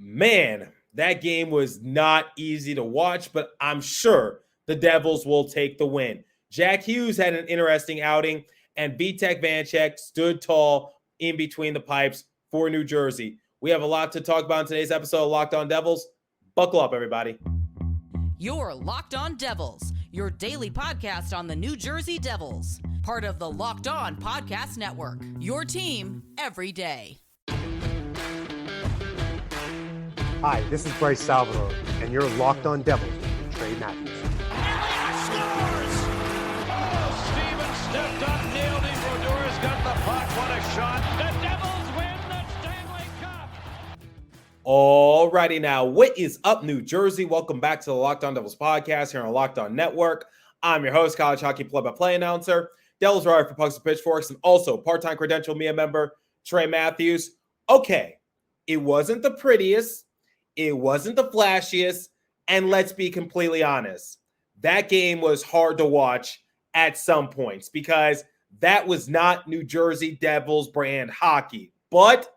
Man, that game was not easy to watch, but I'm sure the Devils will take the win. Jack Hughes had an interesting outing, and Vitek Vanecek stood tall in between the pipes for New Jersey. We have a lot to talk about in today's episode of Locked On Devils. Buckle up, everybody. You're Locked On Devils, your daily podcast on the New Jersey Devils, part of the Locked On Podcast Network, your team every day. Hi, this is Bryce Salvador, and you're Locked On Devils with Trey Matthews. Scores! Oh, Steven stepped up, nailed it. Brodor's got the puck. What a shot. The Devils win the Stanley Cup. Alrighty now, what is up, New Jersey? Welcome back to the Locked On Devils podcast here on Locked On Network. I'm your host, college hockey play-by-play announcer, Devils writer for Pucks and Pitchforks, and also part-time credential media member, Trey Matthews. Okay, it wasn't the prettiest. It wasn't the flashiest, and let's be completely honest, that game was hard to watch at some points because that was not New Jersey Devils brand hockey. But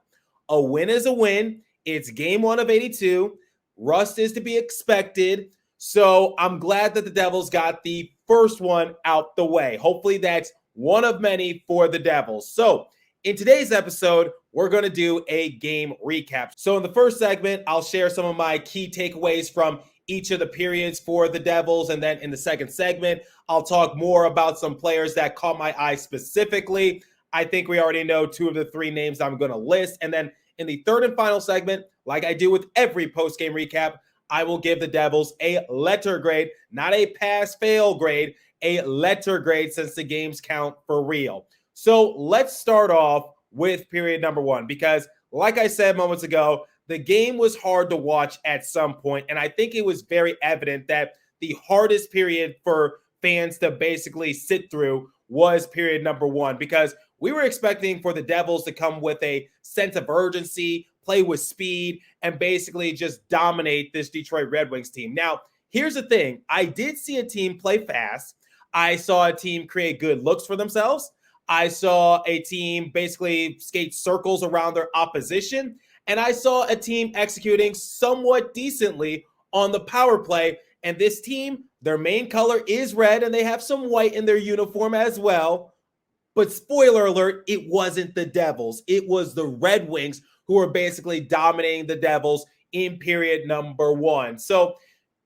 a win is a win. It's game 1 of 82. Rust is to be expected. So I'm glad that the Devils got the first one out the way. Hopefully that's one of many for the Devils. So in today's episode, we're going to do a game recap. So in the first segment, I'll share some of my key takeaways from each of the periods for the Devils. And then in the second segment, I'll talk more about some players that caught my eye specifically. I think we already know 2 of the 3 names I'm going to list. And then in the third and final segment, like I do with every post-game recap, I will give the Devils a letter grade, not a pass-fail grade, a letter grade since the games count for real. So let's start off with period number 1 because, like I said moments ago, the game was hard to watch at some point, and I think it was very evident that the hardest period for fans to basically sit through was period number 1 because we were expecting for the Devils to come with a sense of urgency, play with speed, and basically just dominate this Detroit Red Wings team. Now, here's the thing. I did see a team play fast. I saw a team create good looks for themselves. I saw a team basically skate circles around their opposition, and I saw a team executing somewhat decently on the power play. And this team, their main color is red, and they have some white in their uniform as well. But spoiler alert, it wasn't the Devils. It was the Red Wings who were basically dominating the Devils in period number 1. So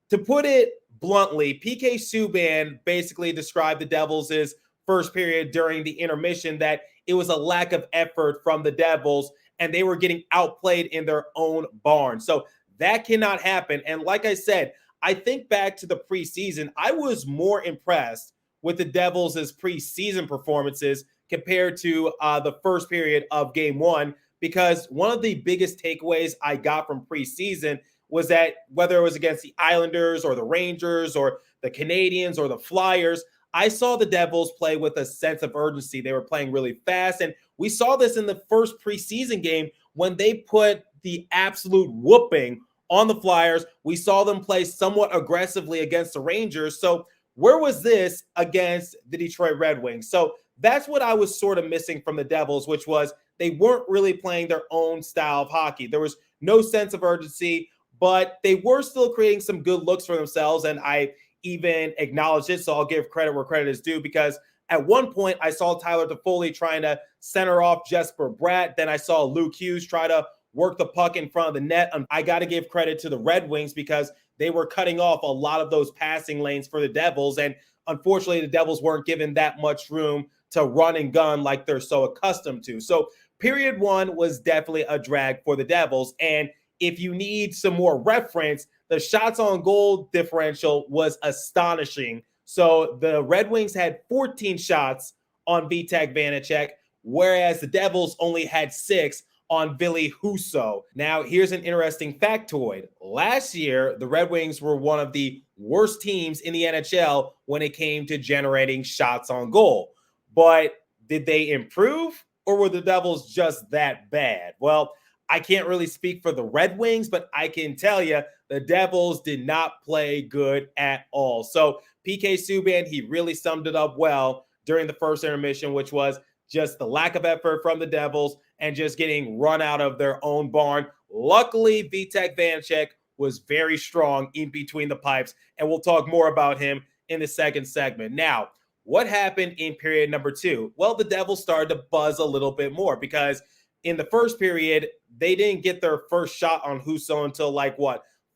to put it bluntly, PK Subban basically described the Devils as first period during the intermission that it was a lack of effort from the Devils and they were getting outplayed in their own barn. So that cannot happen. And like I said, I think back to the preseason, I was more impressed with the Devils' preseason performances compared to the first period of game 1, because one of the biggest takeaways I got from preseason was that whether it was against the Islanders or the Rangers or the Canadians or the Flyers, I saw the Devils play with a sense of urgency. They were playing really fast. And we saw this in the first preseason game when they put the absolute whooping on the Flyers. We saw them play somewhat aggressively against the Rangers. So where was this against the Detroit Red Wings? So that's what I was sort of missing from the Devils, which was they weren't really playing their own style of hockey. There was no sense of urgency, but they were still creating some good looks for themselves. And I even acknowledge it, so I'll give credit where credit is due, because at one point I saw Tyler Toffoli trying to center off Jesper Bratt. Then I saw Luke Hughes try to work the puck in front of the net. And I got to give credit to the Red Wings because they were cutting off a lot of those passing lanes for the Devils. And unfortunately, the Devils weren't given that much room to run and gun like they're so accustomed to. So period 1 was definitely a drag for the Devils. And if you need some more reference, the shots on goal differential was astonishing. So the Red Wings had 14 shots on Vitek Vanecek, whereas the Devils only had 6 on Ville Husso. Now, here's an interesting factoid. Last year, the Red Wings were one of the worst teams in the NHL when it came to generating shots on goal. But did they improve, or were the Devils just that bad? Well, I can't really speak for the Red Wings, but I can tell you the Devils did not play good at all. So PK Subban, he really summed it up well during the first intermission, which was just the lack of effort from the Devils and just getting run out of their own barn. luckily, Vitek Vanecek was very strong in between the pipes, and we'll talk more about him in the second segment. Now, what happened in period number 2? Well, the Devils started to buzz a little bit more because in the first period, they didn't get their first shot on Hughes until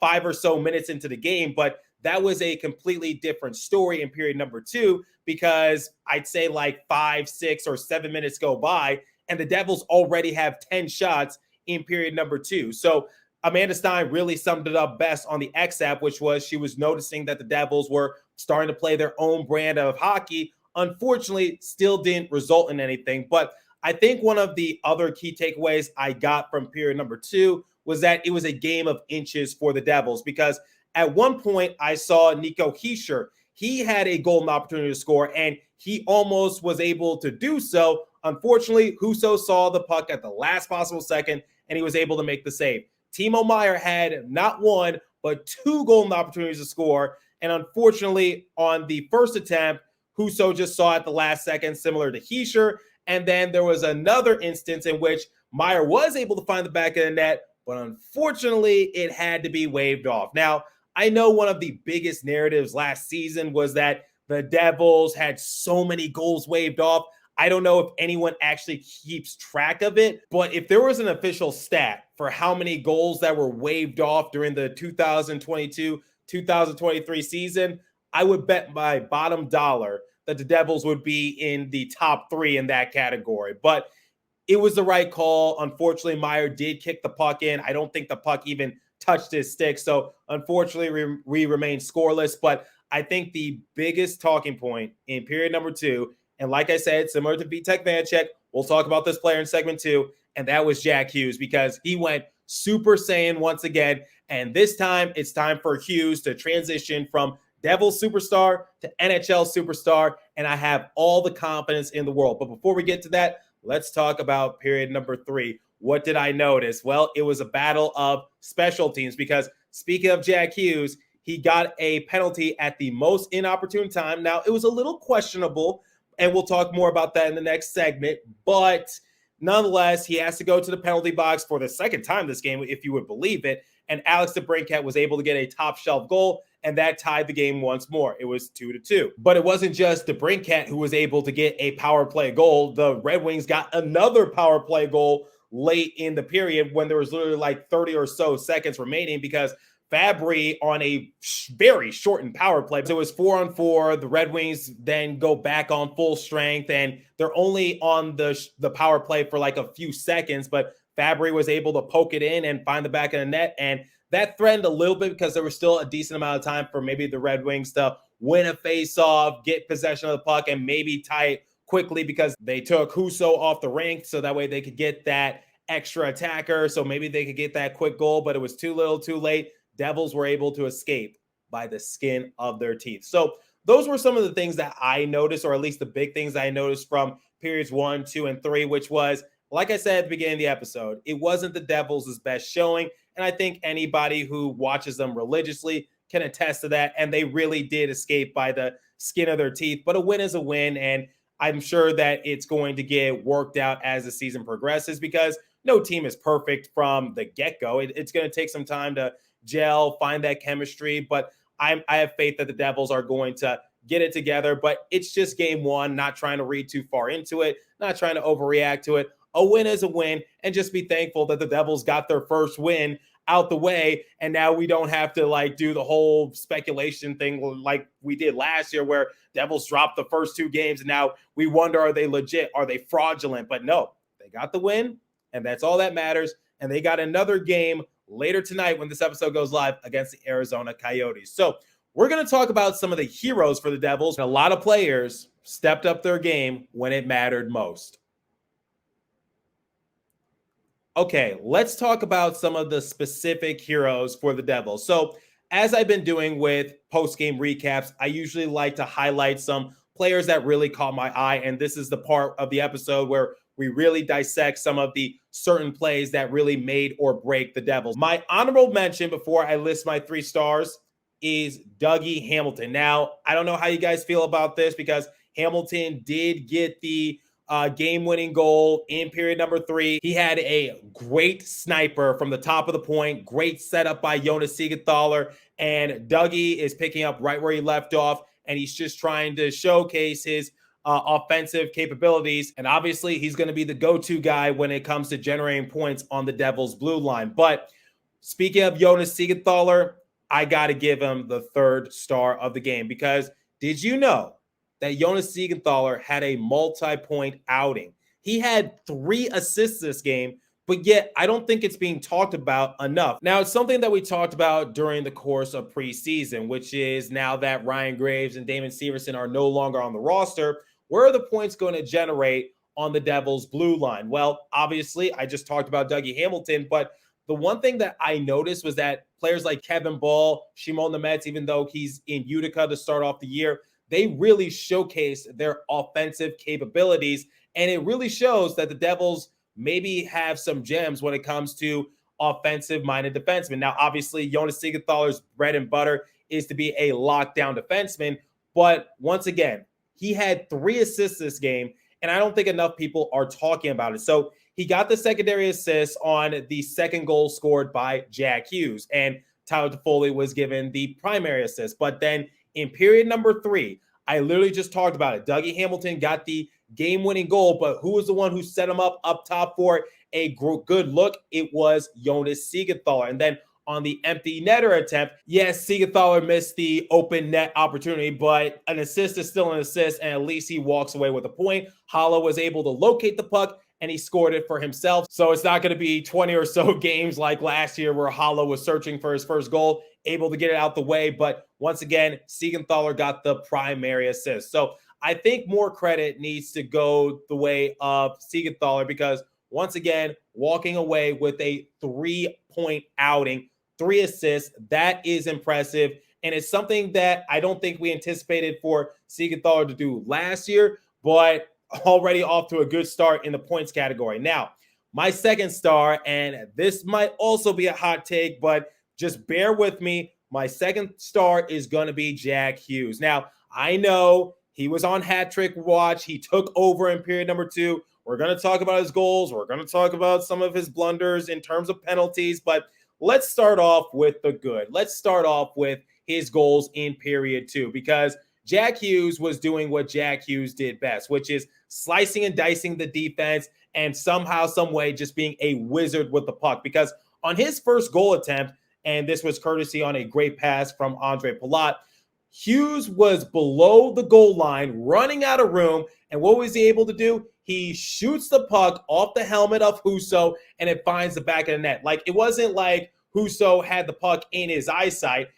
5 or so minutes into the game, but that was a completely different story in period number 2 because I'd say 5, 6, or 7 minutes go by, and the Devils already have 10 shots in period number 2. So Amanda Stein really summed it up best on the X app, which was she was noticing that the Devils were starting to play their own brand of hockey. Unfortunately, still didn't result in anything. But I think one of the other key takeaways I got from period number 2 was that it was a game of inches for the Devils because at one point I saw Nico Hischier. He had a golden opportunity to score, and he almost was able to do so. Unfortunately, Husso saw the puck at the last possible second, and he was able to make the save. Timo Meier had not one, but 2 golden opportunities to score. And unfortunately, on the first attempt, Husso just saw at the last second, similar to Hischier. And then there was another instance in which Meier was able to find the back of the net, but unfortunately, it had to be waved off. Now, I know one of the biggest narratives last season was that the Devils had so many goals waved off. I don't know if anyone actually keeps track of it, but if there was an official stat for how many goals that were waved off during the 2022-2023 season, I would bet my bottom dollar that the Devils would be in the top 3 in that category. But it was the right call. Unfortunately, Meier did kick the puck in. I don't think the puck even touched his stick. So unfortunately, we remain scoreless. But I think the biggest talking point in period number 2, and like I said, similar to Vitek Vanecek, we'll talk about this player in segment 2, and that was Jack Hughes because he went Super Saiyan once again. And this time, it's time for Hughes to transition from Devils superstar to NHL superstar, and I have all the confidence in the world. But before we get to that, let's talk about period number 3. What did I notice? Well, it was a battle of special teams because speaking of Jack Hughes, he got a penalty at the most inopportune time. Now, it was a little questionable, and we'll talk more about that in the next segment. But nonetheless, he has to go to the penalty box for the second time this game, if you would believe it. And Alex DeBrincat was able to get a top shelf goal, and that tied the game once more. It was 2-2. But it wasn't just DeBrincat who was able to get a power play goal. The Red Wings got another power play goal late in the period when there was literally 30 or so seconds remaining because Fabry on a very shortened power play. So it was 4-on-4. The Red Wings then go back on full strength, and they're only on the power play for a few seconds, but Fabry was able to poke it in and find the back of the net, and that threatened a little bit because there was still a decent amount of time for maybe the Red Wings to win a face-off, get possession of the puck, and maybe tie it quickly because they took Husso off the rink so that way they could get that extra attacker, so maybe they could get that quick goal, but it was too little too late. Devils were able to escape by the skin of their teeth. So those were some of the things that I noticed, or at least the big things I noticed from periods 1, 2, and 3, which was, like I said at the beginning of the episode, it wasn't the Devils' best showing. And I think anybody who watches them religiously can attest to that. And they really did escape by the skin of their teeth. But a win is a win. And I'm sure that it's going to get worked out as the season progresses because no team is perfect from the get-go. It's going to take some time to gel, find that chemistry. But I have faith that the Devils are going to get it together. But it's just game 1, not trying to read too far into it, not trying to overreact to it. A win is a win, and just be thankful that the Devils got their first win out the way, and now we don't have to do the whole speculation thing like we did last year where Devils dropped the first 2 games, and now we wonder, are they legit? Are they fraudulent? But no, they got the win, and that's all that matters, and they got another game later tonight when this episode goes live against the Arizona Coyotes. So we're going to talk about some of the heroes for the Devils. A lot of players stepped up their game when it mattered most. Okay, let's talk about some of the specific heroes for the Devils. So as I've been doing with post-game recaps, I usually like to highlight some players that really caught my eye. And this is the part of the episode where we really dissect some of the certain plays that really made or break the Devils. My honorable mention before I list my 3 stars is Dougie Hamilton. Now, I don't know how you guys feel about this because Hamilton did get the game-winning goal in period number 3. He had a great sniper from the top of the point, great setup by Jonas Siegenthaler, and Dougie is picking up right where he left off, and he's just trying to showcase his offensive capabilities. And obviously, he's going to be the go-to guy when it comes to generating points on the Devils' blue line. But speaking of Jonas Siegenthaler, I got to give him the 3rd star of the game, because did you know that Jonas Siegenthaler had a multi-point outing? He had 3 assists this game, but yet I don't think it's being talked about enough. Now, it's something that we talked about during the course of preseason, which is now that Ryan Graves and Damon Severson are no longer on the roster, where are the points going to generate on the Devils' blue line? Well, obviously, I just talked about Dougie Hamilton, but the one thing that I noticed was that players like Kevin Ball, Shimon Nemeth, even though he's in Utica to start off the year, they really showcased their offensive capabilities. And it really shows that the Devils maybe have some gems when it comes to offensive-minded defensemen. Now, obviously, Jonas Siegenthaler's bread and butter is to be a lockdown defenseman. But once again, he had 3 assists this game, and I don't think enough people are talking about it. So he got the secondary assist on the 2nd goal scored by Jack Hughes, and Tyler Toffoli was given the primary assist. But then in period number 3, I literally just talked about it. Dougie Hamilton got the game-winning goal, but who was the one who set him up top for a good look? It was Jonas Siegenthaler. And then on the empty netter attempt, yes, Siegenthaler missed the open net opportunity, but an assist is still an assist, and at least he walks away with a point. Haula was able to locate the puck, and he scored it for himself. So it's not going to be 20 or so games like last year where Haula was searching for his first goal, able to get it out the way. But once again, Siegenthaler got the primary assist. So I think more credit needs to go the way of Siegenthaler, because once again, walking away with a 3-point outing, 3 assists, that is impressive. And it's something that I don't think we anticipated for Siegenthaler to do last year, but already off to a good start in the points category. Now, my 2nd star, and this might also be a hot take, but just bear with me. My 2nd star is going to be Jack Hughes. Now, I know he was on hat trick watch. He took over in period number 2. We're going to talk about his goals. We're going to talk about some of his blunders in terms of penalties, but let's start off with the good. Let's start off with his goals in period 2, because Jack Hughes was doing what Jack Hughes did best, which is slicing and dicing the defense and somehow, some way, just being a wizard with the puck. Because on his first goal attempt, and this was courtesy on a great pass from Andre Palat, Hughes was below the goal line, running out of room, and what was he able to do? He shoots the puck off the helmet of Husso, and it finds the back of the net. Like, it wasn't like Husso had the puck in his eyesight.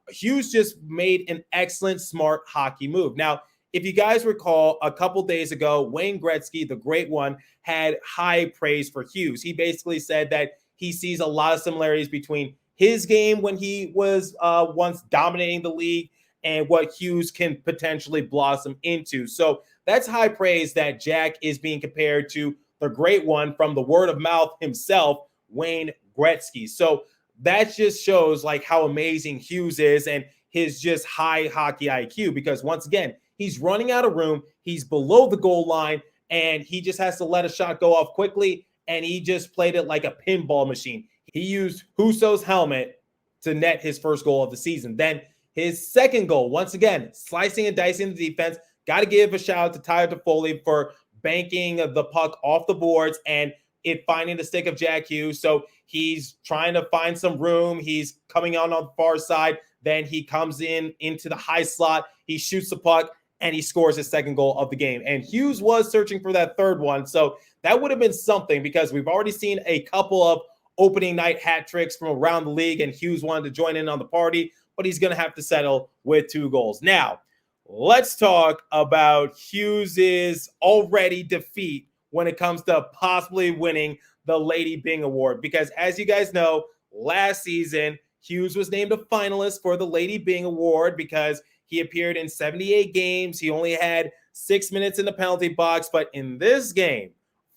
Hughes just made an excellent, smart hockey move. Now, if you guys recall, a couple days ago, Wayne Gretzky, the great one, had high praise for Hughes. He basically said that he sees a lot of similarities between his game when he was once dominating the league and what Hughes can potentially blossom into. So that's high praise that Jack is being compared to the great one from the word of mouth himself, Wayne Gretzky. So that just shows like how amazing Hughes is and his just high hockey IQ, because once again, he's running out of room. He's below the goal line, and he just has to let a shot go off quickly, and he just played it like a pinball machine. He used Husso's helmet to net his first goal of the season. Then his 2nd goal, once again, slicing and dicing the defense. Got to give a shout out to Tyler Toffoli for banking the puck off the boards and it finding the stick of Jack Hughes. So he's trying to find some room. He's coming out on the far side. Then he comes into the high slot. He shoots the puck, and he scores his 2nd goal of the game. And Hughes was searching for that 3rd one. So that would have been something, because we've already seen a couple of opening night hat tricks from around the league, and Hughes wanted to join in on the party, but he's going to have to settle with 2 goals. Now, let's talk about Hughes's already defeat when it comes to possibly winning the Lady Byng Award, because as you guys know, last season, Hughes was named a finalist for the Lady Byng Award because he appeared in 78 games. He only had 6 minutes in the penalty box, but in this game,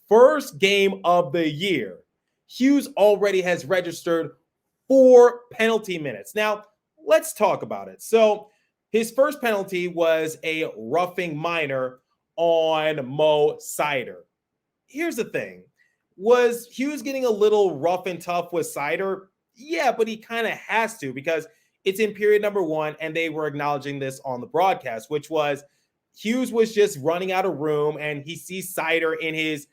first game of the year, Hughes already has registered 4 penalty minutes. Now, let's talk about it. So his first penalty was a roughing minor on Mo Sider. Here's the thing. Was Hughes getting a little rough and tough with Sider? Yeah, but he kind of has to because it's in period number 1, and they were acknowledging this on the broadcast, which was Hughes was just running out of room, and he sees Sider in his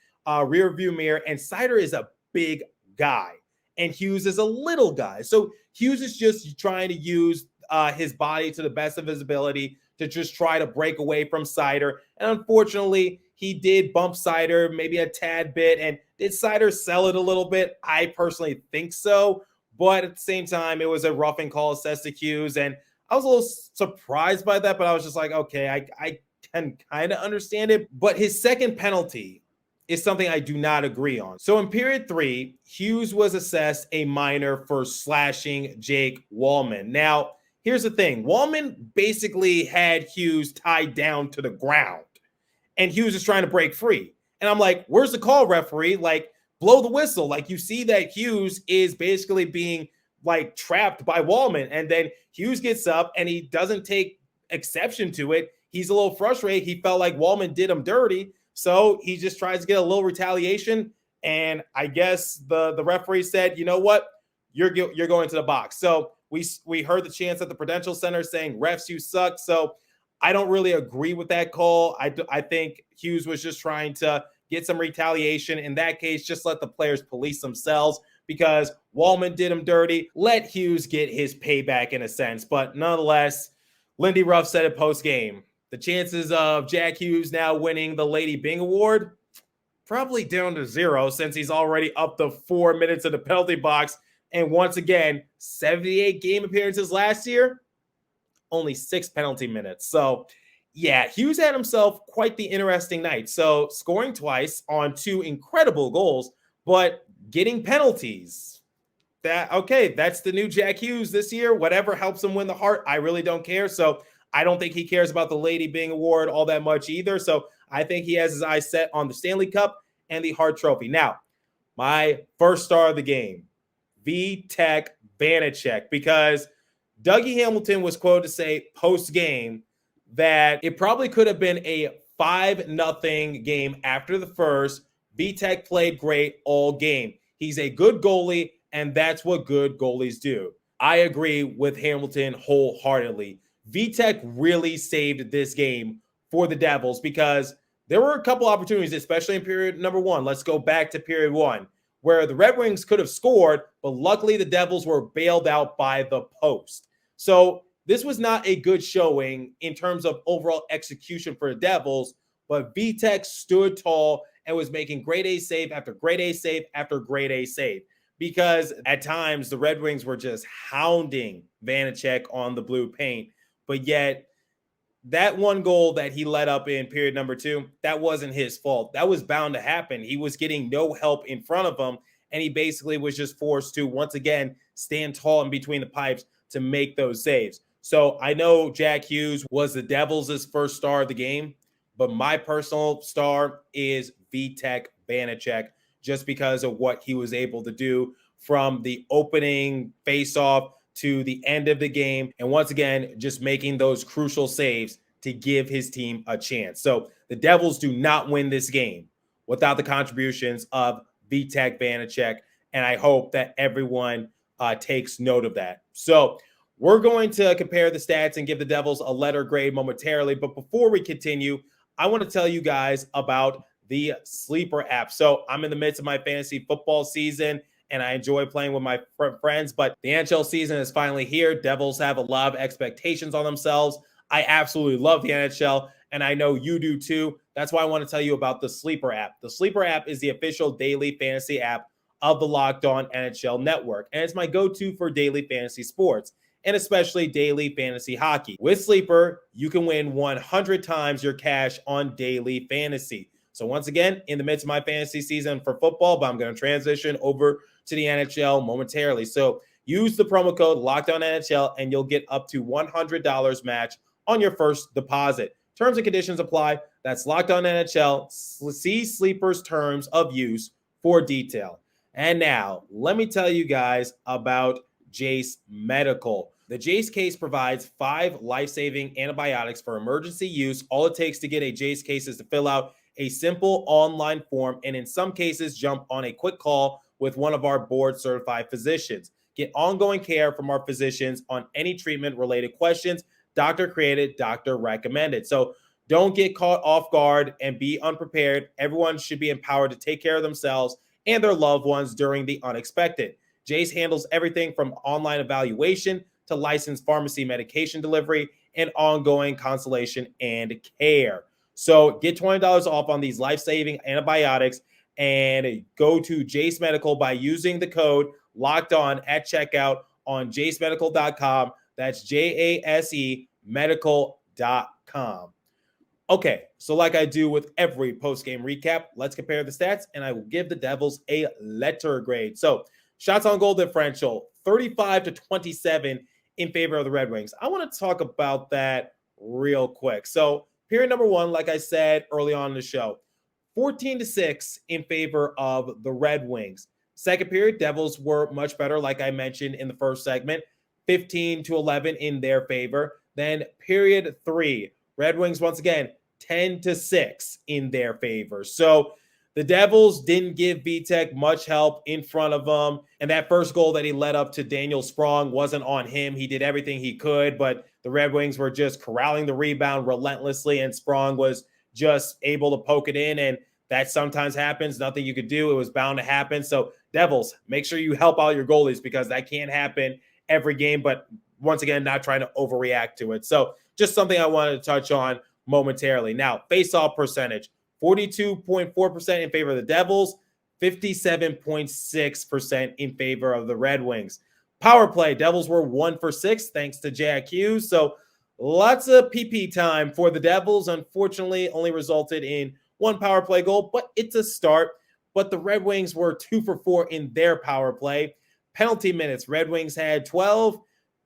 rear view mirror, and Sider is a big guy, and Hughes is a little guy. So Hughes is just trying to use his body to the best of his ability to just try to break away from Sider. And unfortunately, he did bump Sider maybe a tad bit. And did Sider sell it a little bit? I personally think so. But at the same time, it was a roughing call assessed to Hughes. And I was a little surprised by that, but I was just like, okay, I can kind of understand it. But his second penalty is something I do not agree on. So in period 3, Hughes was assessed a minor for slashing Jake Wallman. Now, here's the thing. Wallman basically had Hughes tied down to the ground, and Hughes is trying to break free. And I'm like, where's the call, referee? Like, blow the whistle. Like, you see that Hughes is basically being, like, trapped by Wallman. And then Hughes gets up, and he doesn't take exception to it. He's a little frustrated. He felt like Wallman did him dirty. So he just tries to get a little retaliation. And I guess the referee said, you know what? You're going to the box. So we heard the chants at the Prudential Center saying, refs, you suck. So I don't really agree with that call. I think Hughes was just trying to get some retaliation. In that case, just let the players police themselves because Wallman did him dirty. Let Hughes get his payback in a sense. But nonetheless, Lindy Ruff said it post-game. The chances of Jack Hughes now winning the Lady Byng Award, probably down to 0 since he's already up to 4 minutes in the penalty box. And once again, 78 game appearances last year, only 6 penalty minutes. So, yeah, Hughes had himself quite the interesting night. So, scoring twice on 2 incredible goals, but getting penalties. That's the new Jack Hughes this year. Whatever helps him win the heart, I really don't care. So, I don't think he cares about the Lady Byng Award all that much either. So, I think he has his eyes set on the Stanley Cup and the Hart Trophy. Now, my first star of the game, Vitek Vanecek, because Dougie Hamilton was quoted to say post-game that it probably could have been a 5-0 game after the first. Vitek played great all game. He's a good goalie, and that's what good goalies do. I agree with Hamilton wholeheartedly. Vitek really saved this game for the Devils because there were a couple opportunities, especially in period number 1. Let's go back to period 1, where the Red Wings could have scored, but luckily the Devils were bailed out by the post. So this was not a good showing in terms of overall execution for the Devils, but Vitek stood tall and was making grade A save after grade A save after grade A save, because at times the Red Wings were just hounding Vanecek on the blue paint, but yet that one goal that he let up in period number 2, that wasn't his fault. That was bound to happen. He was getting no help in front of him, and he basically was just forced to, once again, stand tall in between the pipes to make those saves. So I know Jack Hughes was the Devils' first star of the game, but my personal star is Vitek Vanecek, just because of what he was able to do from the opening faceoff to the end of the game. And once again, just making those crucial saves to give his team a chance. So the Devils do not win this game without the contributions of Vitek Vanecek. And I hope that everyone takes note of that. So we're going to compare the stats and give the Devils a letter grade momentarily. But before we continue, I want to tell you guys about the Sleeper app. So I'm in the midst of my fantasy football season, and I enjoy playing with my friends, but the NHL season is finally here. Devils have a lot of expectations on themselves. I absolutely love the NHL, and I know you do too. That's why I want to tell you about the Sleeper app. The Sleeper app is the official daily fantasy app of the Locked On NHL Network, and it's my go-to for daily fantasy sports, and especially daily fantasy hockey. With Sleeper, you can win 100 times your cash on daily fantasy. So once again, in the midst of my fantasy season for football, but I'm going to transition over to the NHL momentarily. So use the promo code LOCKEDONNHL and you'll get up to $100 match on your first deposit. Terms and conditions apply. That's Locked On NHL. See Sleeper's terms of use for detail. And now, let me tell you guys about Jase Medical. The Jase Case provides 5 life-saving antibiotics for emergency use. All it takes to get a Jase Case is to fill out a simple online form, and in some cases, jump on a quick call with one of our board-certified physicians. Get ongoing care from our physicians on any treatment-related questions. Doctor created, doctor recommended. So don't get caught off guard and be unprepared. Everyone should be empowered to take care of themselves and their loved ones during the unexpected. Jase handles everything from online evaluation to licensed pharmacy medication delivery and ongoing consultation and care. So get $20 off on these life-saving antibiotics and go to Jase Medical by using the code Locked On at checkout on jasemedical.com. That's JASE medical.com. Okay, so like I do with every post-game recap, let's compare the stats, and I will give the Devils a letter grade. So shots on goal differential, 35-27 in favor of the Red Wings. I want to talk about that real quick. So period number 1, like I said early on in the show, 14-6 in favor of the Red Wings. Second period, Devils were much better, like I mentioned in the first segment, 15-11 in their favor. Then period 3, Red Wings once again, 10-6 in their favor. So the Devils didn't give Vitek much help in front of them. And that first goal that he led up to Daniel Sprong wasn't on him. He did everything he could, but the Red Wings were just corralling the rebound relentlessly, and Sprong was just able to poke it in. And that sometimes happens. Nothing you could do. It was bound to happen. So Devils, make sure you help out your goalies because that can't happen every game. But once again, not trying to overreact to it. So just something I wanted to touch on momentarily. Now, face-off percentage, 42.4% in favor of the Devils, 57.6% in favor of the Red Wings. Power play, Devils were 1 for 6 thanks to Hughes. So lots of PP time for the Devils. Unfortunately, only resulted in 1 power play goal, but it's a start. But the Red Wings were 2 for 4 in their power play. Penalty minutes, Red Wings had 12,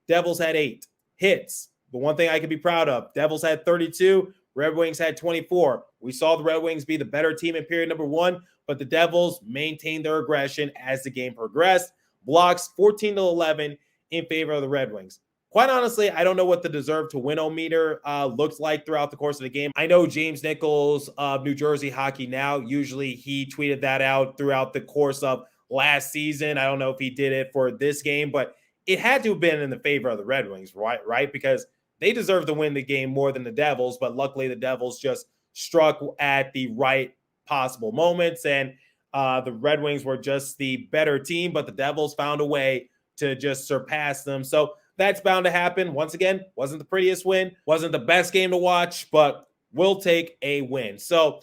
Devils had 8. Hits, the one thing I could be proud of, Devils had 32, Red Wings had 24. We saw the Red Wings be the better team in period number 1, but the Devils maintained their aggression as the game progressed. Blocks 14-11 in favor of the Red Wings. Quite honestly, I don't know what the deserve to win-o-meter looks like throughout the course of the game. I know James Nichols of New Jersey Hockey Now, usually he tweeted that out throughout the course of last season. I don't know if he did it for this game, but it had to have been in the favor of the Red Wings, right? Because they deserve to win the game more than the Devils, but luckily the Devils just struck at the right possible moments, and the Red Wings were just the better team, but the Devils found a way to just surpass them. So that's bound to happen. Once again, wasn't the prettiest win, wasn't the best game to watch, but we'll take a win. So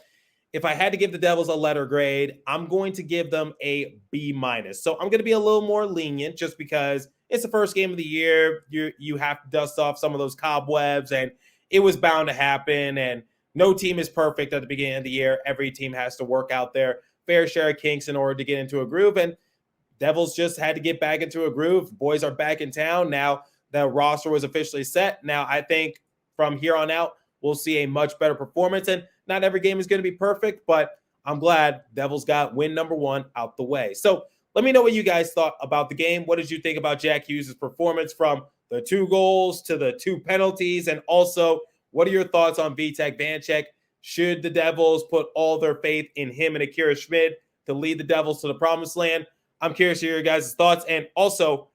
if I had to give the Devils a letter grade, I'm going to give them a B-. So I'm going to be a little more lenient just because it's the first game of the year. You have to dust off some of those cobwebs, and it was bound to happen. And no team is perfect at the beginning of the year. Every team has to work out their fair share of kinks in order to get into a groove. And Devils just had to get back into a groove. Boys are back in town. Now the roster was officially set. Now I think from here on out, we'll see a much better performance. And not every game is going to be perfect, but I'm glad Devils got win number 1 out the way. So let me know what you guys thought about the game. What did you think about Jack Hughes' performance from the 2 goals to the 2 penalties? And also, what are your thoughts on Vitek Vanecek? Should the Devils put all their faith in him and Akira Schmid to lead the Devils to the promised land? I'm curious to hear your guys' thoughts. And also,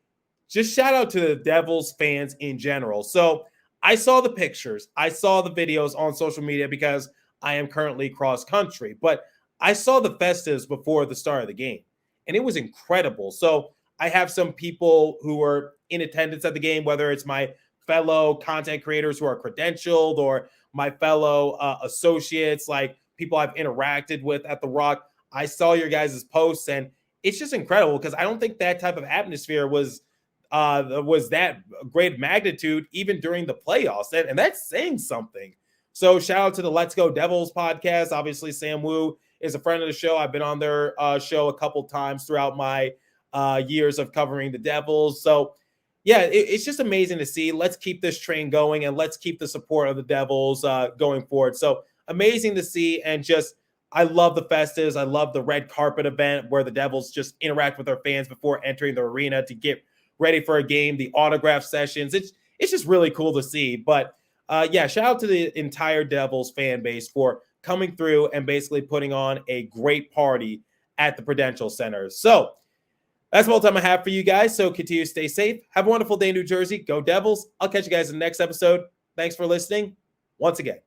just shout out to the Devils fans in general. So I saw the pictures. I saw the videos on social media because I am currently cross-country. But I saw the festives before the start of the game, and it was incredible. So I have some people who are in attendance at the game, whether it's my fellow content creators who are credentialed or my fellow associates, like people I've interacted with at The Rock. I saw your guys' posts, and it's just incredible because I don't think that type of atmosphere was that great magnitude even during the playoffs. And that's saying something. So shout out to the Let's Go Devils podcast. Obviously, Sam Wu is a friend of the show. I've been on their show a couple times throughout my years of covering the Devils. So yeah, it's just amazing to see. Let's keep this train going, and let's keep the support of the Devils going forward. So amazing to see, and just I love the festives. I love the red carpet event where the Devils just interact with their fans before entering the arena to get ready for a game, the autograph sessions. It's just really cool to see. But yeah, shout out to the entire Devils fan base for coming through and basically putting on a great party at the Prudential Center. So that's all the time I have for you guys. So continue to stay safe. Have a wonderful day in New Jersey. Go Devils. I'll catch you guys in the next episode. Thanks for listening once again.